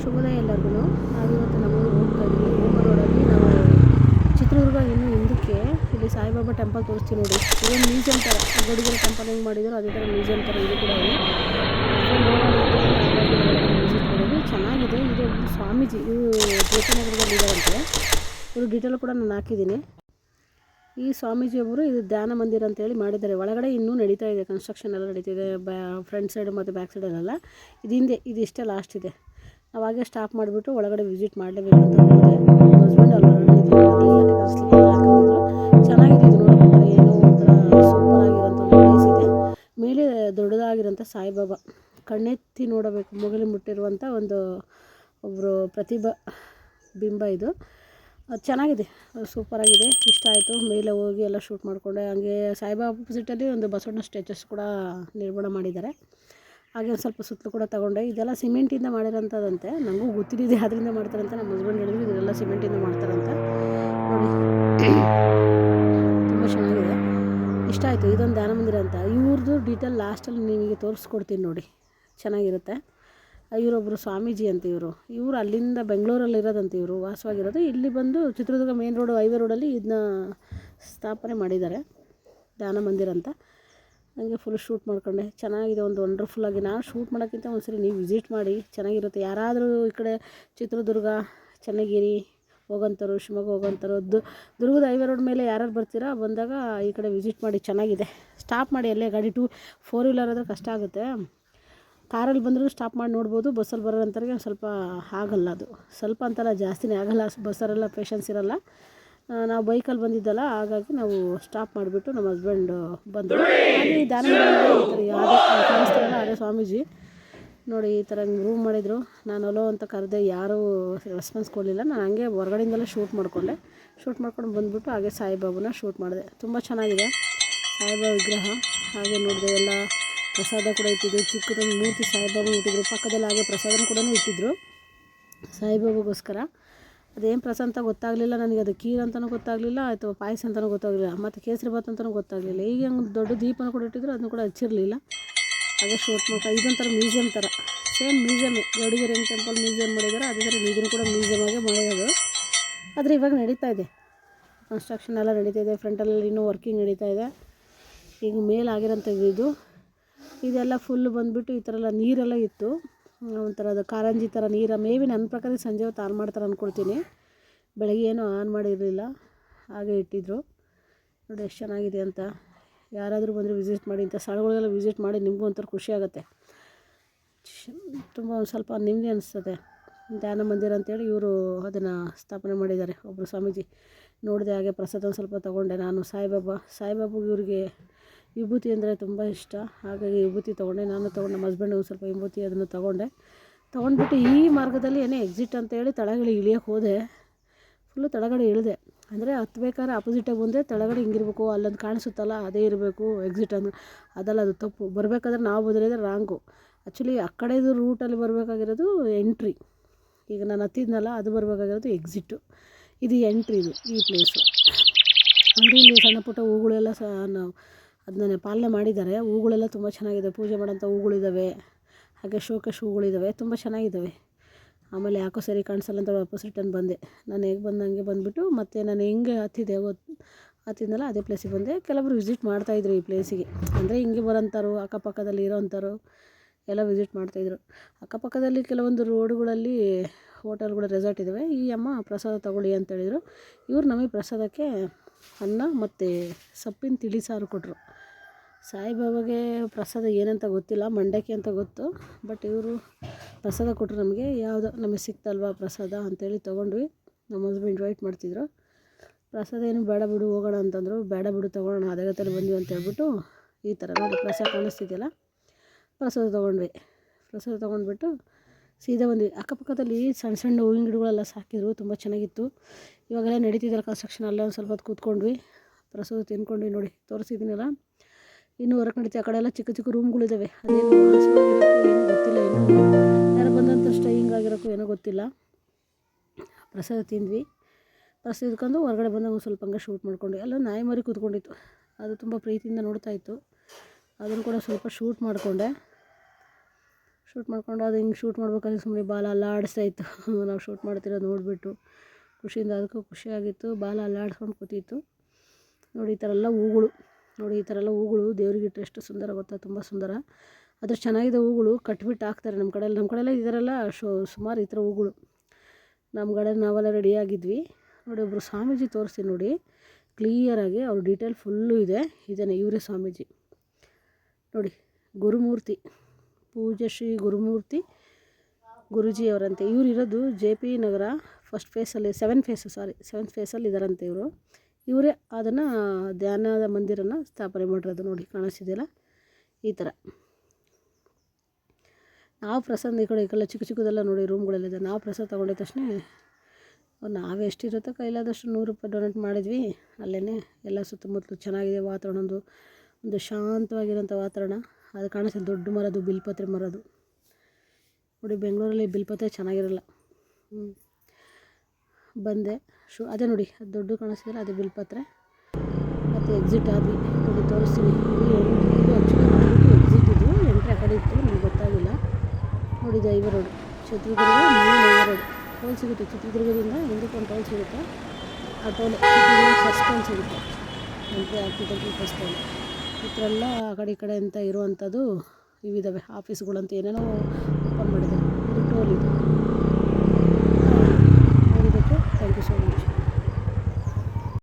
ಶುಭೋದಯ ಎಲ್ಲರಿಗೂ. ನಾವಿವತ್ತು ನಮ್ಮೂರಿಗೆ ಹೋಗ್ತಾ ಇದ್ದೀವಿ. ಹೋಗೋ ರೋಡಲ್ಲಿ ನಾವು ಚಿತ್ರದುರ್ಗ ಇನ್ನೂ ಹಿಂದಕ್ಕೆ ಇಲ್ಲಿ ಸಾಯಿಬಾಬಾ ಟೆಂಪಲ್ ತೋರಿಸ್ತೀವಿ ನೋಡಿ. ಇದೊಂದು ಮ್ಯೂಸಿಯಂ ಥರ, ಗಡಿಗೆರೆ ಟೆಂಪಲ್ ಹೆಂಗೆ ಮಾಡಿದ್ರು ಅದೇ ಥರ ಮ್ಯೂಸಿಯಂ ಥರ ಇದು ಕೂಡ ಇದೆ. ವಿಸಿಟ್ ಮಾಡೋದು ಚೆನ್ನಾಗಿದೆ. ಇದು ಸ್ವಾಮೀಜಿ, ಇವರು ಜಯನಗರದಲ್ಲಿ ಇದ್ದಾರಂತೆ. ಇವರು ಡೀಟೇಲ್ ಕೂಡ ನಾನು ಹಾಕಿದ್ದೀನಿ. ಈ ಸ್ವಾಮೀಜಿಯೊಬ್ಬರು ಇದು ಧ್ಯಾನ ಮಂದಿರ ಅಂತೇಳಿ ಮಾಡಿದ್ದಾರೆ. ಒಳಗಡೆ ಇನ್ನೂ ನಡೀತಾ ಇದೆ, ಕನ್ಸ್ಟ್ರಕ್ಷನ್ ಎಲ್ಲ ನಡೀತಿದೆ. ಫ್ರಂಟ್ ಸೈಡ್ ಮತ್ತು ಬ್ಯಾಕ್ ಸೈಡಲ್ಲೆಲ್ಲ ಇದು ಹಿಂದೆ, ಇದು ಇಷ್ಟೇ ಲಾಸ್ಟ್ ಇದೆ. ನಾವು ಹಾಗೆ ಸ್ಟಾಪ್ ಮಾಡಿಬಿಟ್ಟು ಒಳಗಡೆ ವಿಸಿಟ್ ಮಾಡಲೇಬೇಕು ಅಂತ ಹೋದೆ. ಹಸ್ಬೆಂಡ್ ಅಲ್ಲೊಳಗಡೆ ಹಾಕೊಂಡಿದ್ರು. ಚೆನ್ನಾಗಿದೆ ಇದು ನೋಡೋಕೆ, ಏನೋ ಒಂಥರ ಸೂಪರ್ ಆಗಿರೋಂಥ ಒಂದು ಪ್ಲೇಸ್ ಇದೆ. ಮೇಲೆ ದೊಡ್ಡದಾಗಿರೋಂಥ ಸಾಯಿಬಾಬಾ ಕಣ್ಣೆತ್ತಿ ನೋಡಬೇಕು ಮುಗಿಲು ಮುಟ್ಟಿರುವಂಥ ಒಬ್ಬರು ಪ್ರತಿಭಾ ಬಿಂಬ ಇದು. ಅದು ಚೆನ್ನಾಗಿದೆ, ಸೂಪರಾಗಿದೆ, ಇಷ್ಟ ಆಯಿತು. ಮೇಲೆ ಹೋಗಿ ಎಲ್ಲ ಶೂಟ್ ಮಾಡಿಕೊಂಡೆ. ಹಂಗೆ ಸಾಯಿಬಾಬಾ ಆಪೋಸಿಟಲ್ಲಿ ಒಂದು ಬಸವಣ್ಣ ಸ್ಟ್ಯಾಚಸ್ ಕೂಡ ನಿರ್ಮಾಣ ಮಾಡಿದ್ದಾರೆ. ಹಾಗೆ ಒಂದು ಸ್ವಲ್ಪ ಸುತ್ತಲೂ ಕೂಡ ತೊಗೊಂಡೆ. ಇದೆಲ್ಲ ಸಿಮೆಂಟಿಂದ ಮಾಡಿರೋಂಥದ್ದಂತೆ, ನನಗೂ ಗೊತ್ತಿದ್ದಿದೆ ಅದರಿಂದ ಮಾಡ್ತಾರಂತ. ನಮ್ಮ ಹಸ್ಬೆಂಡ್ ಹೇಳಿದ್ರು ಇದೆಲ್ಲ ಸಿಮೆಂಟಿಂದ ಮಾಡ್ತಾರಂತ. ನೋಡಿ ತುಂಬ ಚೆನ್ನಾಗಿದೆ, ಇಷ್ಟ ಆಯಿತು. ಇದೊಂದು ಧ್ಯಾನ ಮಂದಿರ ಅಂತ. ಇವ್ರದ್ದು ಡೀಟೇಲ್ ಲಾಸ್ಟಲ್ಲಿ ನಿಮಗೆ ತೋರಿಸ್ಕೊಡ್ತೀನಿ ನೋಡಿ, ಚೆನ್ನಾಗಿರುತ್ತೆ. ಇವರೊಬ್ಬರು ಸ್ವಾಮೀಜಿ ಅಂತ. ಇವರು ಅಲ್ಲಿಂದ ಬೆಂಗಳೂರಲ್ಲಿ ಇರೋದಂತ, ಇವರು ವಾಸವಾಗಿರೋದು. ಇಲ್ಲಿ ಬಂದು ಚಿತ್ರದುರ್ಗ ಮೇನ್ ರೋಡು, ಹೈವೇ ರೋಡಲ್ಲಿ ಇದನ್ನ ಸ್ಥಾಪನೆ ಮಾಡಿದ್ದಾರೆ, ಧ್ಯಾನ ಮಂದಿರ ಅಂತ. ನನಗೆ ಫುಲ್ ಶೂಟ್ ಮಾಡ್ಕೊಂಡೆ. ಚೆನ್ನಾಗಿದೆ, ಒಂದು ವಂಡರ್ಫುಲ್ಲಾಗಿ. ನಾನು ಶೂಟ್ ಮಾಡೋಕ್ಕಿಂತ ಒಂದ್ಸರಿ ನೀವು ವಿಸಿಟ್ ಮಾಡಿ, ಚೆನ್ನಾಗಿರುತ್ತೆ. ಯಾರಾದರೂ ಈ ಕಡೆ ಚಿತ್ರದುರ್ಗ, ಚನ್ನಗಿರಿ ಹೋಗೋಂಥವ್ರು, ಶಿವಮೊಗ್ಗ ಹೋಗೋಂಥವ್ರು, ದುರ್ಗದ ಹೈವೇ ರೋಡ್ ಮೇಲೆ ಯಾರು ಬರ್ತೀರಾ ಬಂದಾಗ ಈ ಕಡೆ ವಿಸಿಟ್ ಮಾಡಿ, ಚೆನ್ನಾಗಿದೆ. ಸ್ಟಾಪ್ ಮಾಡಿ ಅಲ್ಲೇ ಗಾಡಿ 4 ವೀಲರ್ ಆದರೆ ಕಷ್ಟ ಆಗುತ್ತೆ. ಕಾರಲ್ಲಿ ಬಂದರೂ ಸ್ಟಾಪ್ ಮಾಡಿ ನೋಡ್ಬೋದು. ಬಸ್ಸಲ್ಲಿ ಬರೋಂಥವ್ರಿಗೆ ಸ್ವಲ್ಪ ಆಗಲ್ಲ, ಅದು ಸ್ವಲ್ಪ ಅಂತಲ್ಲ ಜಾಸ್ತಿನೇ ಆಗಲ್ಲ. ಬಸ್ಸರೆಲ್ಲ ಪೇಷನ್ಸ್ ಇರೋಲ್ಲ. ನಾವು ಬೈಕಲ್ಲಿ ಬಂದಿದ್ದಲ್ಲ, ಹಾಗಾಗಿ ನಾವು ಸ್ಟಾಪ್ ಮಾಡಿಬಿಟ್ಟು ನಮ್ಮ ಹಸ್ಬೆಂಡು ಬಂದರು. ಹಾಗೆ ಈ ಧ್ಯಾನ ಈ ಥರ ಯಾವುದೇ ಕಾಣಿಸ್ತಾರಲ್ಲ ಅದೇ ಸ್ವಾಮೀಜಿ ನೋಡಿ. ಈ ಥರ ರೂಮ್ ಮಾಡಿದರು. ನಾನು ಅಲೋ ಅಂತ ಕರೆದೆ, ಯಾರೂ ರೆಸ್ಪಾನ್ಸ್ ಕೊಡಲಿಲ್ಲ. ನಾನು ಹಂಗೆ ಹೊರಗಡೆಯಿಂದಲೇ ಶೂಟ್ ಮಾಡ್ಕೊಂಡು ಬಂದುಬಿಟ್ಟು ಹಾಗೆ ಸಾಯಿಬಾಬನ ಶೂಟ್ ಮಾಡಿದೆ. ತುಂಬ ಚೆನ್ನಾಗಿದೆ ಸಾಯಿಬಾಬಾ ವಿಗ್ರಹ. ಹಾಗೆ ನೋಡಿದೆ, ಎಲ್ಲ ಪ್ರಸಾದ ಕೂಡ ಇಟ್ಟಿದ್ರು. ಚಿಕ್ಕದೊಂದು ಮೂರ್ತಿ ಸಾಯಿಬಾಬನ ಇಟ್ಟಿದ್ರು. ಪಕ್ಕದಲ್ಲಿ ಹಾಗೆ ಪ್ರಸಾದನ ಕೂಡ ಇಟ್ಟಿದ್ರು ಸಾಯಿಬಾಬಾಗೋಸ್ಕರ. ಅದೇನು ಪ್ರಸಾದ ಅಂತ ಗೊತ್ತಾಗಲಿಲ್ಲ ನನಗೆ. ಅದು ಖೀರ್ ಅಂತಲೂ ಗೊತ್ತಾಗಲಿಲ್ಲ, ಅಥವಾ ಪಾಯಸ ಅಂತಲೂ ಗೊತ್ತಾಗಲಿಲ್ಲ, ಮತ್ತು ಕೇಸರಿ ಬಾತ್ ಅಂತಲೂ ಗೊತ್ತಾಗಲಿಲ್ಲ. ಈಗ ಒಂದು ದೊಡ್ಡ ದೀಪನ ಕೂಡ ಇಟ್ಟಿದ್ರು, ಅದನ್ನು ಕೂಡ ಹಚ್ಚಿರಲಿಲ್ಲ. ಹಾಗೆ ಶೂಟ್ ಮಾಡ್ಕೊಂಡು ಇದೊಂಥರ ಮ್ಯೂಸಿಯಂ ಥರ, ಸೇಮ್ ಮ್ಯೂಸಿಯಮ್ಮೇ. ಗಡಿಗೆರೆ ಹೆಂಗೆ ಟೆಂಪಲ್ ಮ್ಯೂಸಿಯಂ ಮಾಡಿದ್ದಾರೆ ಅದೇ ಥರ ಇದನ್ನು ಕೂಡ ಮ್ಯೂಸಿಯಮ್ ಆಗಿ ಮಾಡಿರೋದು. ಆದರೆ ಇವಾಗ ನಡೀತಾ ಇದೆ, ಕನ್ಸ್ಟ್ರಕ್ಷನ್ ಎಲ್ಲ ನಡೀತಾ ಇದೆ. ಫ್ರಂಟಲ್ಲಿ ಇನ್ನೂ ವರ್ಕಿಂಗ್ ನಡೀತಾ ಇದೆ. ಈಗ ಮೇಲಾಗಿರೋಂಥದ್ದು ಇದೆಲ್ಲ ಫುಲ್ಲು ಬಂದುಬಿಟ್ಟು ಈ ಥರ ಎಲ್ಲ ನೀರೆಲ್ಲ ಇತ್ತು. ಒಂಥರ ಅದು ಕಾರಂಜಿ ಥರ ನೀರು. ಮೇಬಿ ನನ್ನ ಪ್ರಕಾರ ಸಂಜೆ ಹೊತ್ತು ಆನ್ ಮಾಡ್ತಾರೆ ಅಂದ್ಕೊಳ್ತೀನಿ. ಬೆಳಗ್ಗೆ ಏನೂ ಆನ್ ಮಾಡಿರಲಿಲ್ಲ, ಹಾಗೆ ಇಟ್ಟಿದ್ರು. ನೋಡಿ ಎಷ್ಟು ಚೆನ್ನಾಗಿದೆ ಅಂತ. ಯಾರಾದರೂ ಬಂದರೆ ವಿಸಿಟ್ ಮಾಡಿ, ಇಂಥ ಸ್ಥಳಗಳಿಗೆಲ್ಲ ವಿಸಿಟ್ ಮಾಡಿ, ನಿಮಗೂ ಒಂಥರ ಖುಷಿ ಆಗುತ್ತೆ. ತುಂಬ ಒಂದು ಸ್ವಲ್ಪ ನೆಮ್ಮದಿ ಅನಿಸ್ತದೆ. ಧ್ಯಾನ ಮಂದಿರ ಅಂತೇಳಿ ಇವರು ಅದನ್ನು ಸ್ಥಾಪನೆ ಮಾಡಿದ್ದಾರೆ, ಒಬ್ಬರು ಸ್ವಾಮೀಜಿ. ನೋಡಿದೆ, ಹಾಗೆ ಪ್ರಸಾದ ಒಂದು ಸ್ವಲ್ಪ ತೊಗೊಂಡೆ. ನಾನು ಸಾಯಿಬಾಬು ಇವ್ರಿಗೆ ವಿಭೂತಿ ಅಂದರೆ ತುಂಬ ಇಷ್ಟ, ಹಾಗಾಗಿ ವಿಭೂತಿ ತೊಗೊಂಡೆ. ನಾನು ನಮ್ಮ ಹಸ್ಬೆಂಡ್ ಒಂದು ಸ್ವಲ್ಪ ವಿಭೂತಿ ಅದನ್ನು ತೊಗೊಂಡ್ಬಿಟ್ಟು ಈ ಮಾರ್ಗದಲ್ಲಿ ಏನೇ ಎಕ್ಸಿಟ್ ಅಂತೇಳಿ ತಳಗಡೆ ಇಳಿಯೋಕ್ಕೆ ಹೋದೆ. ಫುಲ್ಲು ತಳಗಡೆ ಇಳಿದೆ. ಅಂದರೆ ಹತ್ಬೇಕಾದ್ರೆ ಆಪೋಸಿಟಾಗಿ ಬಂದರೆ ತಳಗಡೆ ಹಿಂಗಿರ್ಬೇಕು, ಅಲ್ಲೊಂದು ಕಾಣಿಸುತ್ತಲ್ಲ ಅದೇ ಇರಬೇಕು ಎಕ್ಸಿಟ್ ಅಂದ್ರೆ. ಅದಲ್ಲ, ಅದು ತಪ್ಪು. ಬರಬೇಕಾದ್ರೆ ನಾವು ಬಂದರೆ ರಾಂಗು. ಆ್ಯಕ್ಚುಲಿ ಆ ಕಡೆದು ರೂಟಲ್ಲಿ ಬರಬೇಕಾಗಿರೋದು ಎಂಟ್ರಿ. ಈಗ ನಾನು ಹತ್ತಿದ್ನಲ್ಲ, ಅದು ಬರಬೇಕಾಗಿರೋದು ಎಕ್ಸಿಟ್ಟು. ಇದು ಎಂಟ್ರಿ, ಈ ಪ್ಲೇಸು. ಅಂದರೆ ಇಲ್ಲಿ ಸಣ್ಣ ಪುಟ್ಟ ಹೂಗಳೆಲ್ಲ ನಾವು ಅದನ್ನ ಪಾಲನೆ ಮಾಡಿದ್ದಾರೆ. ಹೂಗಳೆಲ್ಲ ತುಂಬ ಚೆನ್ನಾಗಿದೆ, ಪೂಜೆ ಮಾಡೋಂಥ ಹೂಗಳಿದ್ದಾವೆ. ಹಾಗೆ ಶೋಕೇಶ್ ಹೂಗಳಿದ್ದಾವೆ, ತುಂಬ ಚೆನ್ನಾಗಿದ್ದಾವೆ. ಆಮೇಲೆ ಯಾಕೋ ಸರಿ ಕಾಣಿಸಲ್ಲ ಅಂತ ವಾಪಸ್ ರಿಟರ್ನ್ ಬಂದೆ. ನಾನು ಹೇಗೆ ಬಂದು ಹಂಗೆ ಬಂದುಬಿಟ್ಟು ಮತ್ತೆ ನಾನು ಹೆಂಗೆ ಹತ್ತಿದ್ನಲ್ಲ ಅದೇ ಪ್ಲೇಸಿಗೆ ಬಂದೆ. ಕೆಲವರು ವಿಸಿಟ್ ಮಾಡ್ತಾಯಿದ್ರು ಈ ಪ್ಲೇಸಿಗೆ. ಅಂದರೆ ಹಿಂಗೆ ಬರೋಂಥವ್ರು, ಅಕ್ಕಪಕ್ಕದಲ್ಲಿ ಇರೋಂಥವ್ರು ಎಲ್ಲ ವಿಸಿಟ್ ಮಾಡ್ತಾಯಿದ್ರು. ಅಕ್ಕಪಕ್ಕದಲ್ಲಿ ಕೆಲವೊಂದು ರೋಡುಗಳಲ್ಲಿ ಹೋಟೆಲ್ಗಳು, ರೆಸಾರ್ಟ್ ಇದ್ದಾವೆ. ಈ ಅಮ್ಮ ಪ್ರಸಾದ ತೊಗೊಳ್ಳಿ ಅಂತೇಳಿದರು. ಇವರು ನಮಗೆ ಪ್ರಸಾದಕ್ಕೆ ಅನ್ನ ಮತ್ತು ಸೊಪ್ಪಿನ ತಿಳಿಸಾರು ಕೊಟ್ಟರು. ಸಾಯಿಬಾಬಾಗೆ ಪ್ರಸಾದ ಏನಂತ ಗೊತ್ತಿಲ್ಲ, ಮಂಡಕ್ಕಿ ಅಂತ ಗೊತ್ತು. ಬಟ್ ಇವರು ಪ್ರಸಾದ ಕೊಟ್ಟರು ನಮಗೆ. ಯಾವುದೋ ನಮಗೆ ಸಿಕ್ತಲ್ವ ಪ್ರಸಾದ ಅಂತೇಳಿ ತೊಗೊಂಡ್ವಿ. ನಮ್ಮ ಹಸ್ಬೆಂಡ್ ವೆಯ್ಟ್ ಮಾಡ್ತಿದ್ರು. ಪ್ರಸಾದ ಏನು ಬೇಡ ಬಿಡು ಹೋಗೋಣ ಅಂತಂದರು. ಬೇಡ ಬಿಡು ತೊಗೊಳ್ಳೋಣ, ಅದೇ ಗತಲ್ಲಿ ಬಂದ್ವಿ ಅಂತ ಹೇಳ್ಬಿಟ್ಟು ಈ ಥರ ನೋಡಿ ಪ್ರಸಾದ ಕಾಣಿಸ್ತಿದೆಯಲ್ಲ, ಪ್ರಸಾದ ತೊಗೊಂಡ್ಬಿಟ್ಟು ಸೀದಾ ಬಂದ್ವಿ. ಅಕ್ಕಪಕ್ಕದಲ್ಲಿ ಸಣ್ಣ ಸಣ್ಣ ಹೂವಿನ ಗಿಡಗಳೆಲ್ಲ ಸಾಕಿದ್ರು, ತುಂಬ ಚೆನ್ನಾಗಿತ್ತು. ಇವಾಗೆಲ್ಲ ನಡೀತಿದ್ದಾರೆ ಕನ್ಸ್ಟ್ರಕ್ಷನ್. ಅಲ್ಲೇ ಒಂದು ಸ್ವಲ್ಪ ಹೊತ್ತು ಕೂತ್ಕೊಂಡ್ವಿ, ಪ್ರಸಾದ ತಿನ್ಕೊಂಡ್ವಿ. ನೋಡಿ ತೋರಿಸಿದ್ದೀನಲ್ಲ, ಇನ್ನೂ ಹೊರಗೆ ನಡೀತೀವಿ. ಆ ಕಡೆ ಎಲ್ಲ ಚಿಕ್ಕ ಚಿಕ್ಕ ರೂಮ್ಗಳಿದ್ದಾವೆ. ಅದೇನು ವಾಸವಾಗಿರೋಕ್ಕೂ ಏನೂ ಗೊತ್ತಿಲ್ಲ, ಇನ್ನೂ ಯಾರು ಬಂದಂಥ ಸ್ಟೈಯಿಂಗ್ ಆಗಿರೋಕ್ಕೂ ಏನೋ ಗೊತ್ತಿಲ್ಲ. ಪ್ರಸಾದ ತಿಂದ್ವಿ. ಪ್ರಸಾದ ಇದ್ಕೊಂಡು ಹೊರಗಡೆ ಬಂದಾಗ ಒಂದು ಸ್ವಲ್ಪ ಹಂಗೆ ಶೂಟ್ ಮಾಡ್ಕೊಂಡ್ವಿ. ಅಲ್ಲೊಂದು ನಾಯಿ ಮರಿ ಕೂತ್ಕೊಂಡಿತ್ತು, ಅದು ತುಂಬ ಪ್ರೀತಿಯಿಂದ ನೋಡ್ತಾಯಿತ್ತು. ಅದನ್ನು ಕೂಡ ಸ್ವಲ್ಪ ಶೂಟ್ ಮಾಡಿಕೊಂಡೆ. ಶೂಟ್ ಮಾಡ್ಕೊಂಡು ಅದು ಹಿಂಗೆ ಶೂಟ್ ಮಾಡ್ಬೇಕಾದ್ರೆ ಸುಮ್ಮನೆ ಬಾಲ ಅಲ್ಲಾಡಿಸ್ತಾ ಇತ್ತು. ನಾವು ಶೂಟ್ ಮಾಡ್ತಿರೋದು ನೋಡಿಬಿಟ್ಟು ಖುಷಿಯಿಂದ, ಅದಕ್ಕೂ ಖುಷಿಯಾಗಿತ್ತು. ಬಾಲ ಅಲ್ಲಾಡ್ಸ್ಕೊಂಡು ಕೂತಿತ್ತು ನೋಡಿ. ಈ ಥರ ಎಲ್ಲ ಹೂಗಳು ನೋಡಿ, ಈ ಥರ ಎಲ್ಲ ಹೂಗಳು ದೇವ್ರಿಗಿಟ್ಟು ಎಷ್ಟು ಸುಂದರ ಗೊತ್ತಾ, ತುಂಬ ಸುಂದರ. ಅದ್ರ ಚೆನ್ನಾಗಿದೆ ಹೂಗಳು, ಕಟ್ಬಿಟ್ಟು ಹಾಕ್ತಾರೆ ನಮ್ಮ ಕಡೆ ಎಲ್ಲ ಇದರೆಲ್ಲ ಸುಮಾರು ಈ ಥರ ಹೂಗಳು. ನಮ್ಮ ಕಡೆ ನಾವೆಲ್ಲ ರೆಡಿಯಾಗಿದ್ವಿ ನೋಡಿ. ಒಬ್ಬರು ಸ್ವಾಮೀಜಿ ತೋರಿಸ್ತೀನಿ ನೋಡಿ ಕ್ಲಿಯರಾಗಿ, ಅವ್ರ ಡೀಟೇಲ್ ಫುಲ್ಲು ಇದೆ. ಇದೇನೆ ಇವರೇ ಸ್ವಾಮೀಜಿ ನೋಡಿ, ಗುರುಮೂರ್ತಿ, ಪೂಜ್ಯ ಶ್ರೀ ಗುರುಮೂರ್ತಿ ಗುರುಜಿ ಅವರಂತೆ. ಇವ್ರು ಇರೋದು JP ನಗರ ಫಸ್ಟ್ ಫೇಸಲ್ಲಿ, ಸೆವೆಂತ್ ಫೇಸಲ್ಲಿ ಇದ್ದಾರಂತೆ ಇವರು. ಇವರೇ ಅದನ್ನು ಧ್ಯಾನದ ಮಂದಿರನ ಸ್ಥಾಪನೆ ಮಾಡಿರೋದು ನೋಡಿ, ಕಾಣಿಸ್ತಿದೆಯಲ್ಲ ಈ ಥರ. ನಾವು ಪ್ರಸಾದ ಈ ಕಡೆ ಚಿಕ್ಕ ಚಿಕ್ಕದೆಲ್ಲ ನೋಡಿ ರೂಮ್ಗಳೆಲ್ಲಿದೆ. ನಾವು ಪ್ರಸಾದ ತೊಗೊಂಡಿದ ತಕ್ಷಣ ನಾವು ಎಷ್ಟಿರುತ್ತೋ ಕೈಲಾದಷ್ಟು ₹100 ಡೊನೇಟ್ ಮಾಡಿದ್ವಿ. ಅಲ್ಲೇ ಎಲ್ಲ ಸುತ್ತಮುತ್ತಲು ಚೆನ್ನಾಗಿದೆ ವಾತಾವರಣ, ಒಂದು ಶಾಂತವಾಗಿರೋಂಥ ವಾತಾವರಣ. ಅದು ಕಾಣಿಸ್ತದೆ ದೊಡ್ಡ ಮರದು, ಬಿಲ್ಪತ್ರೆ ಮರದು ನೋಡಿ. ಬೆಂಗಳೂರಲ್ಲಿ ಬಿಲ್ಪತ್ರೆ ಚೆನ್ನಾಗಿರಲ್ಲ. ಬಂದೆ ಅದೇ ನೋಡಿ, ಅದು ದೊಡ್ಡ ಕಾಣಿಸ್ತಿಲ್ಲ, ಅದೇ ಬಿಲ್ಪತ್ರೆ. ಮತ್ತು ಎಕ್ಸಿಟ್ ಆದ್ವಿ ನೋಡಿ, ತೋರಿಸ್ತೀನಿ. ಇದು ಆ್ಯಕ್ಚುಲಿ ಎಕ್ಸಿಟ್, ಇದು ಎಂಟ್ರಿ ಆ ಕಡೆ ಇತ್ತು, ನನಗೆ ಗೊತ್ತಾಗಿಲ್ಲ ನೋಡಿ. ಇದು highway road, Chitradurga highway road. Toll ಸಿಗುತ್ತೆ ಚಿತ್ರದುರ್ಗದಿಂದ, ಹಿಂದಕ್ಕೆ ಒಂದು ಟೋಲ್ ಸಿಗುತ್ತೆ. ಆ ಟೋಲ್ ಚಿತ್ರದುರ್ಗ ಫಸ್ಟ್ ಟೋಲ್ ಸಿಗುತ್ತೆ, ಎಂಟ್ರಿ ಆಗ್ತಿದ್ದಂಗೆ ಫಸ್ಟ್ ಟೋಲ್. ಈ ಥರ ಎಲ್ಲ ಆ ಕಡೆ ಈ ಕಡೆ ಅಂತ ಇರುವಂಥದ್ದು ಇವಿದ್ದಾವೆ ಆಫೀಸ್ಗಳಂತ, ಏನೇನೋ ಓಪನ್ ಮಾಡಿದ್ದಾರೆ. ಇದು ಟೋಲ್ ಇದು.